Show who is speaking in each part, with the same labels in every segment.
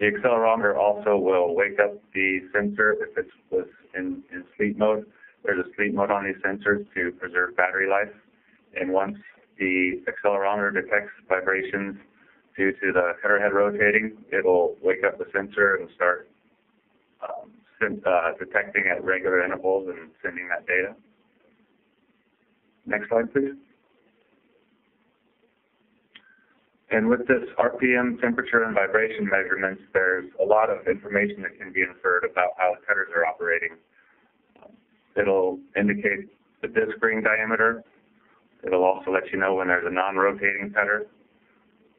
Speaker 1: The accelerometer also will wake up the sensor if it was in sleep mode. There's a sleep mode on these sensors to preserve battery life. And once the accelerometer detects vibrations due to the cutter head rotating, it'll wake up the sensor and start detecting at regular intervals and sending that data. Next slide, please. And with this RPM temperature and vibration measurements, there's a lot of information that can be inferred about how the cutters are operating. It'll indicate the disc ring diameter. It'll also let you know when there's a non-rotating cutter,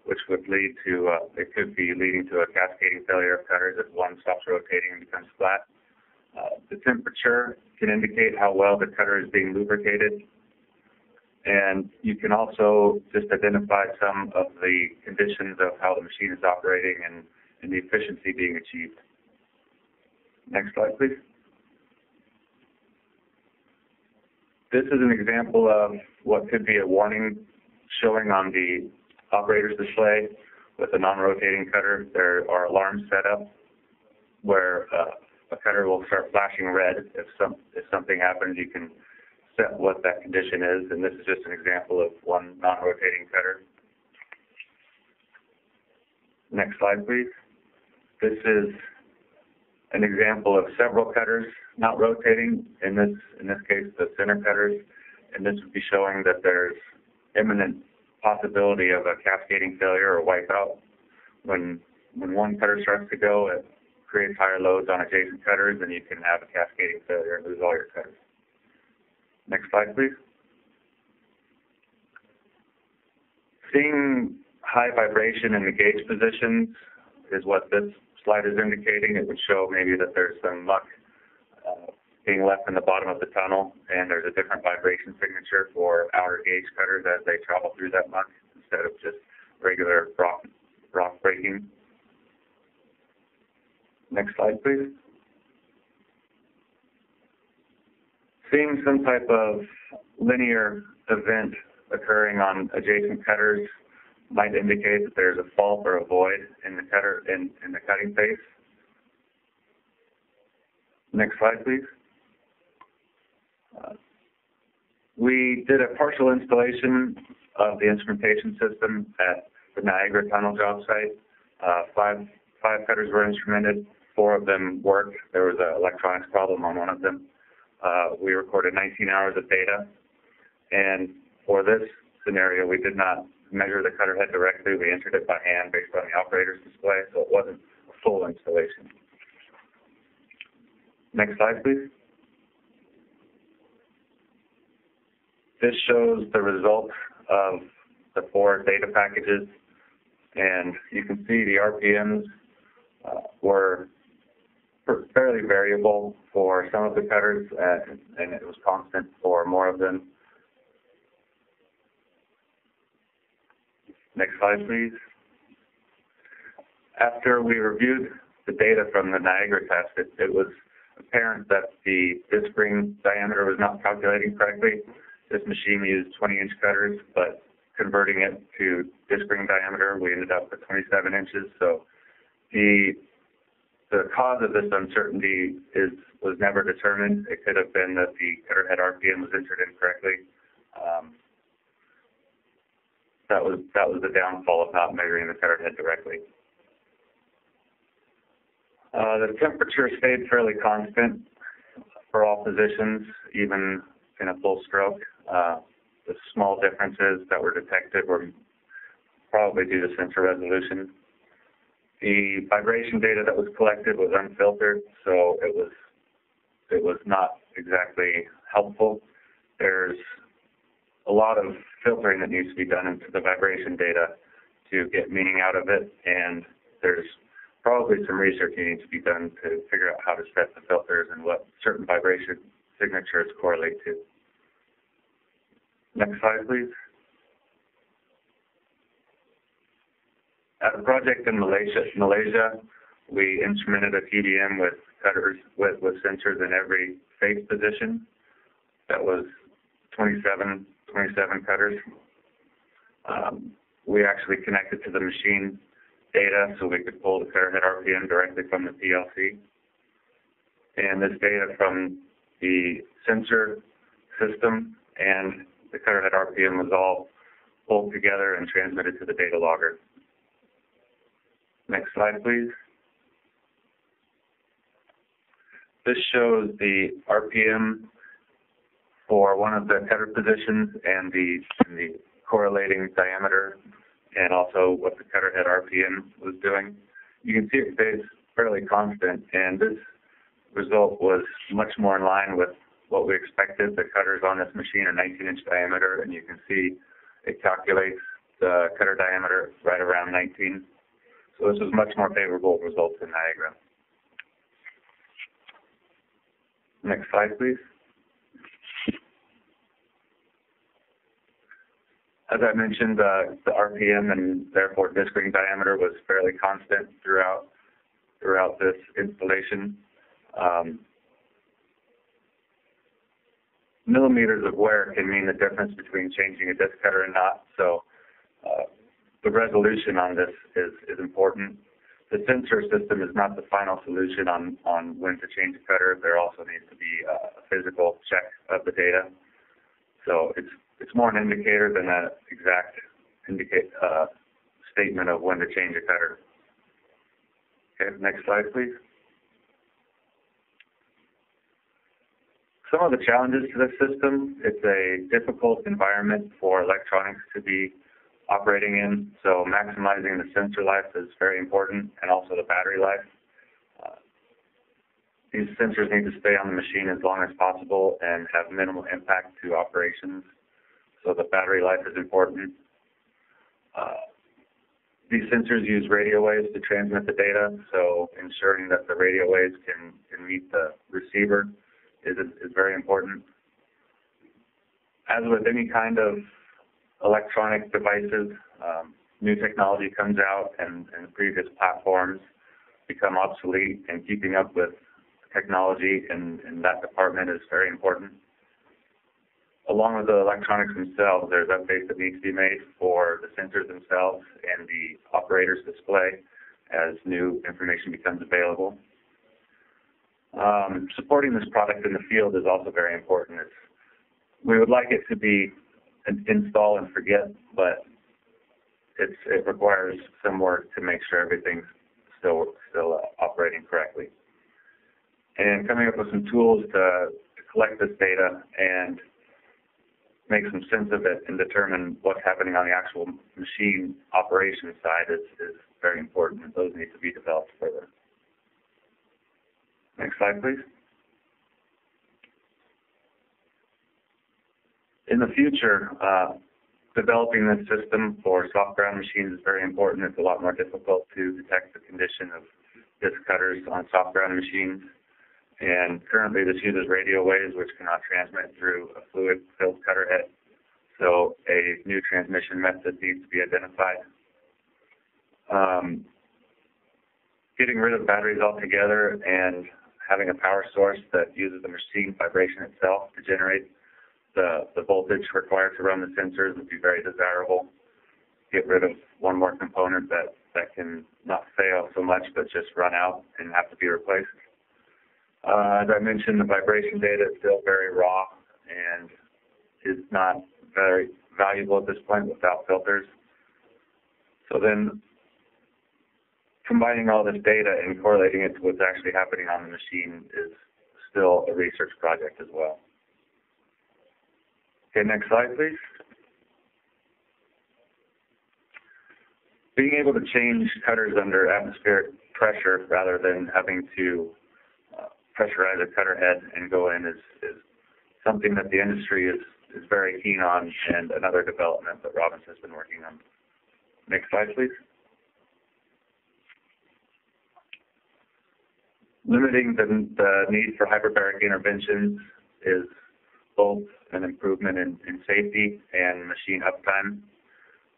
Speaker 1: which would lead to, it could be leading to a cascading failure of cutters if one stops rotating and becomes flat. The temperature can indicate how well the cutter is being lubricated. And you can also just identify some of the conditions of how the machine is operating and the efficiency being achieved. Next slide, please. This is an example of what could be a warning showing on the operator's display with a non-rotating cutter. There are alarms set up where a cutter will start flashing red. If something happens, you can set what that condition is, and this is just an example of one non-rotating cutter. Next slide, please. This is an example of several cutters not rotating. In this case, the center cutters, and this would be showing that there's imminent possibility of a cascading failure or wipeout. When one cutter starts to go, it creates higher loads on adjacent cutters, and you can have a cascading failure and lose all your cutters. Next slide, please. Seeing high vibration in the gauge positions is what this slide is indicating. It would show maybe that there's some muck being left in the bottom of the tunnel, and there's a different vibration signature for outer gauge cutters as they travel through that muck instead of just regular rock breaking. Next slide, please. Seeing some type of linear event occurring on adjacent cutters might indicate that there's a fault or a void in the cutter in the cutting face. Next slide, please. We did a partial installation of the instrumentation system at the Niagara tunnel job site. Five cutters were instrumented. 4 of them worked. There was an electronics problem on one of them. We recorded 19 hours of data, and for this scenario, we did not measure the cutter head directly. We entered it by hand based on the operator's display, so it wasn't a full installation. Next slide, please. This shows the results of the 4 data packages, and you can see the RPMs were fairly variable for some of the cutters, and it was constant for more of them. Next slide, please. After we reviewed the data from the Niagara test, it was apparent that the disc ring diameter was not calculating correctly. This machine used 20-inch cutters, but converting it to disc ring diameter, we ended up with 27 inches. So the cause of this uncertainty was never determined. It could have been that the cutter head RPM was entered incorrectly. That was the downfall of not measuring the cutter head directly. The temperature stayed fairly constant for all positions, even in a full stroke. The small differences that were detected were probably due to sensor resolution. The vibration data that was collected was unfiltered, so it was not exactly helpful. There's a lot of filtering that needs to be done into the vibration data to get meaning out of it, and there's probably some research needing to be done to figure out how to set the filters and what certain vibration signatures correlate to. Next slide, please. At a project in Malaysia, we instrumented a TBM with cutters with sensors in every face position. That was 27 cutters. We actually connected to the machine data so we could pull the cutter head RPM directly from the PLC. And this data from the sensor system and the cutter head RPM was all pulled together and transmitted to the data logger. Next slide, please. This shows the RPM for one of the cutter positions and the correlating diameter, and also what the cutter head RPM was doing. You can see it stays fairly constant, and this result was much more in line with what we expected. The cutters on this machine are 19-inch diameter, and you can see it calculates the cutter diameter right around 19. So this was much more favorable results in Niagara. Next slide, please. As I mentioned, the RPM and therefore disc ring diameter was fairly constant throughout this installation. Millimeters of wear can mean the difference between changing a disc cutter and not. So the resolution on this is important. The sensor system is not the final solution on when to change a cutter. There also needs to be a physical check of the data. So it's more an indicator than an exact statement of when to change a cutter. Okay, next slide, please. Some of the challenges to this system, it's a difficult environment for electronics to be operating in, so maximizing the sensor life is very important, and also the battery life. These sensors need to stay on the machine as long as possible and have minimal impact to operations, so the battery life is important. These sensors use radio waves to transmit the data, so ensuring that the radio waves can meet the receiver is very important. As with any kind of electronic devices, new technology comes out and previous platforms become obsolete, and keeping up with technology in that department is very important. Along with the electronics themselves, there's updates that need to be made for the sensors themselves and the operator's display as new information becomes available. Supporting this product in the field is also very important. We would like it to be an install and forget, but it requires some work to make sure everything's still operating correctly. And coming up with some tools to collect this data and make some sense of it and determine what's happening on the actual machine operation side is very important, and those need to be developed further. Next slide, please. In the future, developing this system for soft ground machines is very important. It's a lot more difficult to detect the condition of disc cutters on soft ground machines. And currently this uses radio waves, which cannot transmit through a fluid-filled cutter head. So a new transmission method needs to be identified. Getting rid of batteries altogether and having a power source that uses the machine vibration itself to generate the voltage required to run the sensors would be very desirable. Get rid of one more component that can not fail so much but just run out and have to be replaced. As I mentioned, the vibration data is still very raw and is not very valuable at this point without filters. So then combining all this data and correlating it to what's actually happening on the machine is still a research project as well. Okay, next slide, please. Being able to change cutters under atmospheric pressure rather than having to pressurize a cutter head and go in is something that the industry is very keen on, and another development that Robbins has been working on. Next slide, please. Limiting the need for hyperbaric interventions is both an improvement in safety and machine uptime.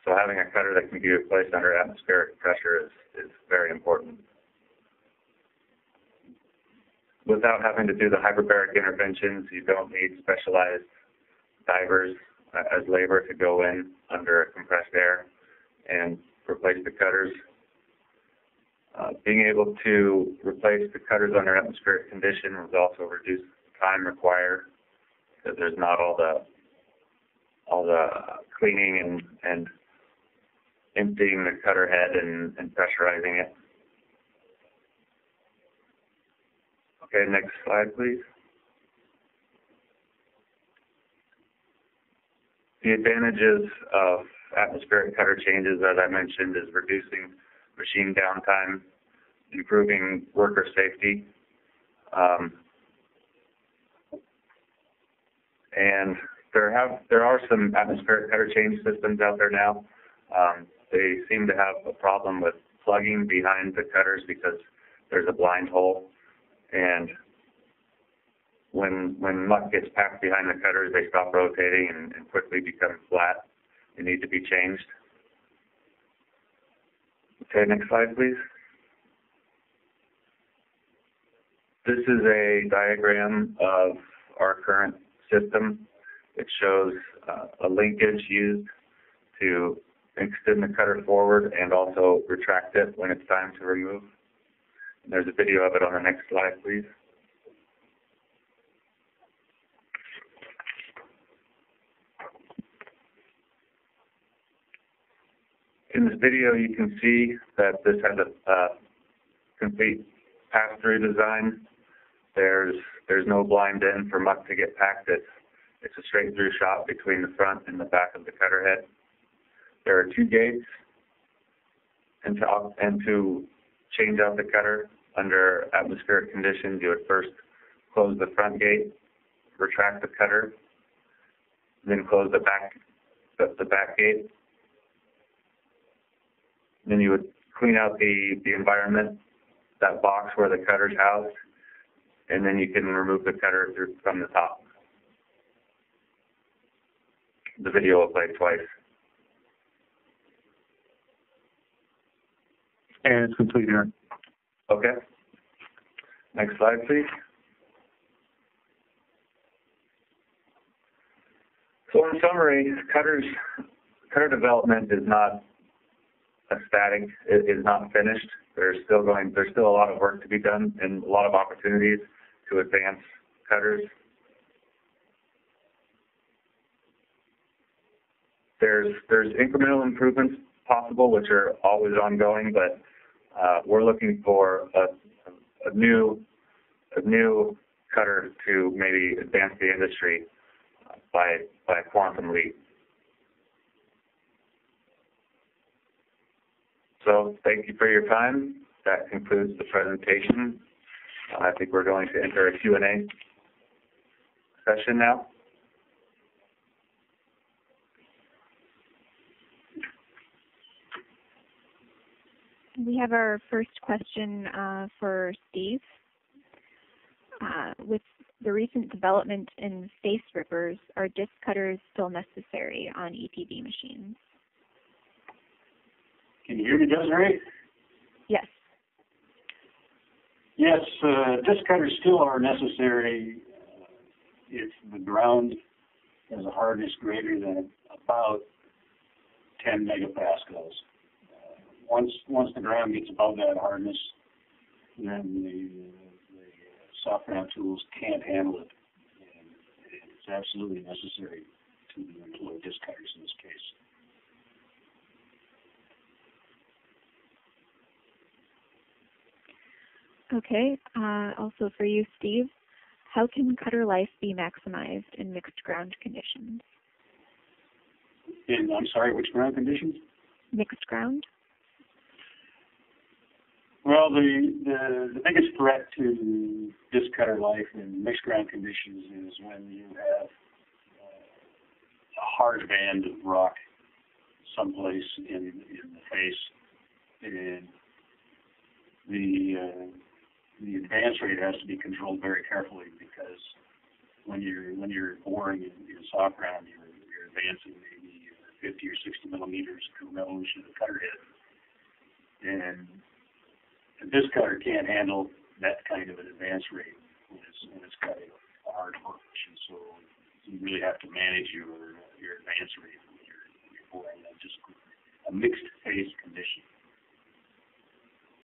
Speaker 1: So having a cutter that can be replaced under atmospheric pressure is very important. Without having to do the hyperbaric interventions, you don't need specialized divers as labor to go in under compressed air and replace the cutters. being able to replace the cutters under atmospheric condition would also reduce time required, because there's not all the cleaning and emptying the cutter head and pressurizing it. Okay, next slide, please. The advantages of atmospheric cutter changes, as I mentioned, is reducing machine downtime, improving worker safety, and there are some atmospheric cutter change systems out there now. They seem to have a problem with plugging behind the cutters because there's a blind hole, and when muck gets packed behind the cutters, they stop rotating and quickly become flat. They need to be changed. Okay, next slide, please. This is a diagram of our current system. It shows a linkage used to extend the cutter forward and also retract it when it's time to remove. And there's a video of it on the next slide, please. In this video, you can see that this has a complete pass-through design. There's no blind end for muck to get packed. It's a straight-through shot between the front and the back of the cutter head. There are 2 gates, and to change out the cutter under atmospheric conditions, you would first close the front gate, retract the cutter, then close the back gate. Then you would clean out the environment, that box where the cutter's housed, and then you can remove the cutter from the top. The video will play twice.
Speaker 2: And it's complete here.
Speaker 1: Okay. Next slide, please. So in summary, cutter development is not static. It is not finished. There's still a lot of work to be done and a lot of opportunities to advance cutters. There's incremental improvements possible, which are always ongoing, but we're looking for a new cutter to maybe advance the industry by a quantum leap. So thank you for your time. That concludes the presentation. I think we're going to enter a Q&A session now.
Speaker 3: We have our first question for Steve. With the recent development in face rippers, are disc cutters still necessary on EPD machines?
Speaker 2: Can you hear me, Desiree?
Speaker 3: Yes.
Speaker 2: Yes, disc cutters still are necessary if the ground has a hardness greater than about 10 megapascals. Once the ground gets above that hardness, then the soft ground tools can't handle it. And it's absolutely necessary to employ disc cutters in this case.
Speaker 3: Okay. Also for you, Steve, how can cutter life be maximized in mixed ground conditions?
Speaker 2: I'm sorry, which ground conditions?
Speaker 3: Mixed ground.
Speaker 2: Well, the biggest threat to disc cutter life in mixed ground conditions is when you have a hard band of rock someplace in the face, and the advance rate has to be controlled very carefully, because when you're boring in soft ground, you're advancing maybe 50 or 60 millimeters per revolution of the cutter head, and a disc cutter can't handle that kind of an advance rate when it's cutting a hard porch, and so you really have to manage your advance rate when you're boring in just a mixed phase condition.